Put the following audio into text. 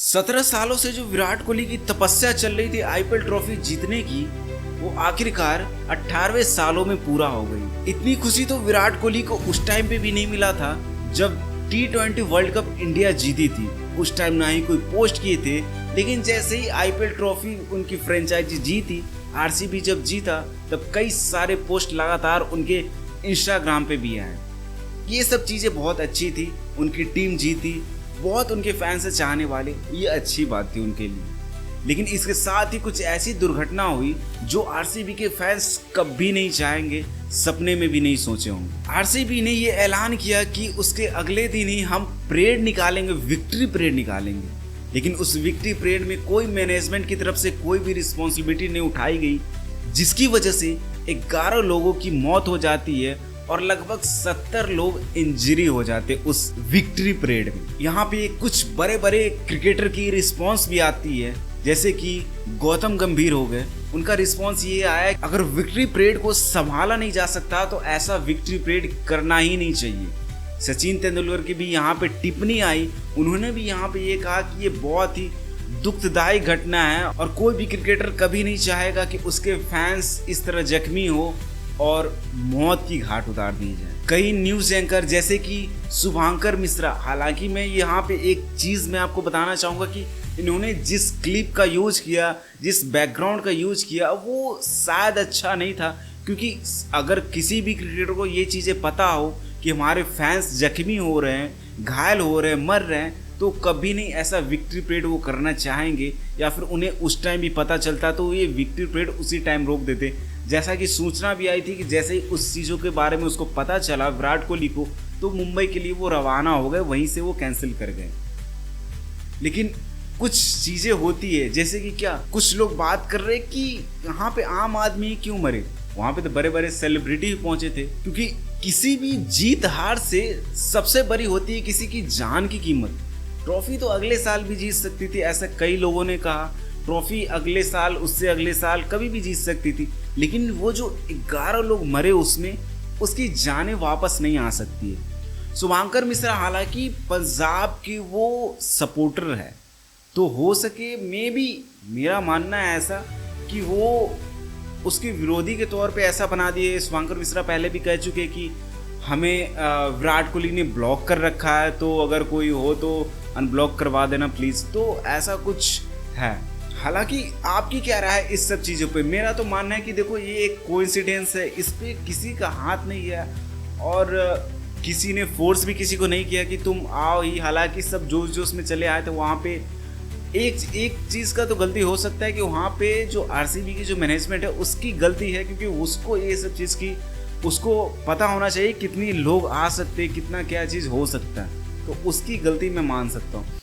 17 सालों से जो विराट कोहली की तपस्या चल रही थी आईपीएल ट्रॉफी जीतने की, वो आखिरकार 18वें सालों में पूरा हो गई। इतनी खुशी तो विराट कोहली को उस टाइम पे भी नहीं मिला था जब T20 वर्ल्ड कप इंडिया जीती थी। उस टाइम ना ही कोई पोस्ट किए थे, लेकिन जैसे ही आईपीएल ट्रॉफी उनकी फ्रेंचाइजी जीती, आरसीबी जब जीता, तब कई सारे पोस्ट लगातार उनके इंस्टाग्राम पे भी आए। ये सब चीज़ें बहुत अच्छी थी, उनकी टीम जीती, बहुत उनके फैंस से चाहने वाले, ये अच्छी बात थी उनके लिए। लेकिन इसके साथ ही कुछ ऐसी दुर्घटना हुई जो आरसीबी के फैंस कभी नहीं चाहेंगे, सपने में भी नहीं सोचे होंगे। आरसीबी ने ये ऐलान किया कि उसके अगले दिन ही हम परेड निकालेंगे, विक्ट्री परेड निकालेंगे। लेकिन उस विक्ट्री परेड में कोई मैनेजमेंट की तरफ से कोई भी रिस्पॉन्सिबिलिटी नहीं उठाई गई, जिसकी वजह से 11 लोगों की मौत हो जाती है और लगभग 70 लोग इंजरी हो जाते उस विक्ट्री परेड में। यहाँ पे कुछ बड़े बड़े क्रिकेटर की रिस्पॉन्स भी आती है, जैसे कि गौतम गंभीर हो गए। उनका रिस्पॉन्स ये आया, अगर विक्ट्री परेड को संभाला नहीं जा सकता तो ऐसा विक्ट्री परेड करना ही नहीं चाहिए। सचिन तेंदुलकर की भी यहाँ पे टिप्पणी आई, उन्होंने भी यहाँ पे ये कहा कि ये बहुत ही दुखदायी घटना है और कोई भी क्रिकेटर कभी नहीं चाहेगा कि उसके फैंस इस तरह जख्मी हो और मौत की घाट उतार दी जाए। कई न्यूज एंकर जैसे कि शुभांकर मिश्रा, हालांकि मैं यहाँ पे एक चीज मैं आपको बताना चाहूंगा कि इन्होंने जिस क्लिप का यूज किया, जिस बैकग्राउंड का यूज किया, वो शायद अच्छा नहीं था। क्योंकि अगर किसी भी क्रिकेटर को ये चीजें पता हो कि हमारे फैंस जख्मी हो रहे हैं, घायल हो रहे हैं, मर रहे हैं, तो कभी नहीं ऐसा विक्ट्री परेड वो करना चाहेंगे। या फिर उन्हें उस टाइम भी पता चलता तो ये विक्ट्री परेड उसी टाइम रोक देते। जैसा कि सूचना भी आई थी कि जैसे ही उस चीज़ों के बारे में उसको पता चला विराट कोहली को, तो मुंबई के लिए वो रवाना हो गए, वहीं से वो कैंसिल कर गए। लेकिन कुछ चीज़ें होती है, जैसे कि क्या कुछ लोग बात कर रहे हैं कि यहाँ पे आम आदमी क्यों मरे, वहाँ पे तो बड़े बड़े सेलिब्रिटी भी पहुंचे थे। क्योंकि किसी भी जीत हार से सबसे बड़ी होती है किसी की जान की कीमत। ट्रॉफी तो अगले साल भी जीत सकती थी, ऐसा कई लोगों ने कहा। ट्रॉफी अगले साल, उससे अगले साल कभी भी जीत सकती थी, लेकिन वो जो 11 लोग मरे उसमें, उसकी जानें वापस नहीं आ सकती है। शुभांकर मिश्रा हालांकि पंजाब की वो सपोर्टर है, तो हो सके मेरा मानना है ऐसा कि वो उसके विरोधी के तौर पे ऐसा बना दिए। शुभांकर मिश्रा पहले भी कह चुके कि हमें विराट कोहली ने ब्लॉक कर रखा है, तो अगर कोई हो तो अनब्लॉक करवा देना प्लीज़। तो ऐसा कुछ है। हालांकि आपकी क्या राय है इस सब चीज़ों पे? मेरा तो मानना है कि देखो, ये एक कोइंसिडेंस है, इस पे किसी का हाथ नहीं है और किसी ने फोर्स भी किसी को नहीं किया कि तुम आओ ही। हालांकि सब जोश जोश में चले आए थे वहाँ पे। एक चीज़ का तो गलती हो सकता है कि वहाँ पे जो आरसीबी की जो मैनेजमेंट है उसकी गलती है, क्योंकि उसको ये सब चीज़ की उसको पता होना चाहिए कितनी लोग आ सकते हैं, कितना क्या चीज़ हो सकता है, तो उसकी गलती मैं मान सकता हूँ।